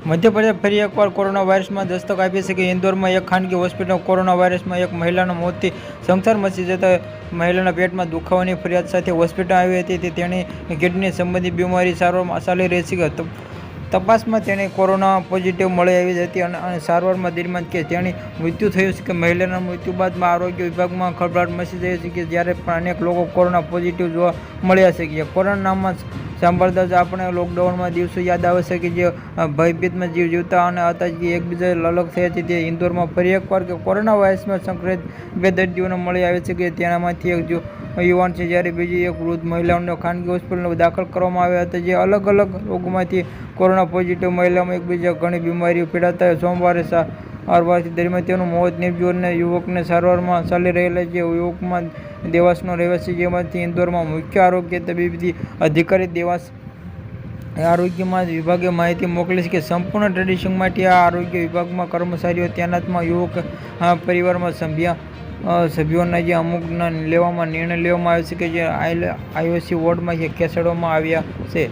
મધ્યપ્રદેશ ફરી એકવાર કોરોના વાયરસમાં દસ્તક આપી છે કે ઇન્દોરમાં એક ખાનગી હોસ્પિટલમાં કોરોના વાયરસમાં એક મહિલાના મોતથી સંસાર મચી જતા મહિલાના પેટમાં દુખાવાની ફરિયાદ સાથે હોસ્પિટલ આવી હતી. તેની કિડની સંબંધી બીમારી સારવારમાં ચાલી રહી છે. તપાસમાં તેને કોરોના પોઝિટિવ મળી આવી હતી અને સારવારમાં દરમિયાન કે તેની મૃત્યુ થયું છે. મહિલાના મૃત્યુ બાદ આરોગ્ય વિભાગમાં ખળભળાટ મચી ગઈ છે કે જ્યારે પણ અનેક લોકો કોરોના પોઝિટિવ જોવા મળ્યા છે. કોરોના નામમાં સાંભળતા જ આપણે લોકડાઉનના દિવસો યાદ આવે છે કે જે ભયભીતમાં જીવ જીવતા અને હતા જે એકબીજા અલગ થયા છે. તે ઇન્દોરમાં ફરી એકવાર કોરોના વાયરસમાં સંક્રમિત 2 દર્દીઓને મળી આવે છે કે તેનામાંથી એક યુવાન છે જ્યારે બીજી એક વૃદ્ધ મહિલાઓને ખાનગી હોસ્પિટલમાં દાખલ કરવામાં આવ્યા હતા જે અલગ અલગ રોગોમાંથી કોરોના પોઝિટિવ મહિલાઓમાં એકબીજા ઘણી બીમારીઓ પીડાતા સોમવારે સારવાર દરમિયાન તેનું મોત નીપજ્યું અને યુવકને સારવારમાં ચાલી રહેલા જે યુવકમાં દેવાસનો રહેવાસી જેમાંથી ઇન્દોરમાં મુખ્ય આરોગ્ય તબીબી અધિકારી દેવાસ આરોગ્યમાં વિભાગે માહિતી મોકલી છે કે સંપૂર્ણ ટેસ્ટિંગ માટે આ આરોગ્ય વિભાગમાં કર્મચારીઓ તૈનાતમાં યુવક પરિવારમાં સભ્યોના જે અમુકના લેવામાં નિર્ણય લેવામાં આવ્યો છે કે જે આઈઓસી વોર્ડમાં ખસેડવામાં આવ્યા છે.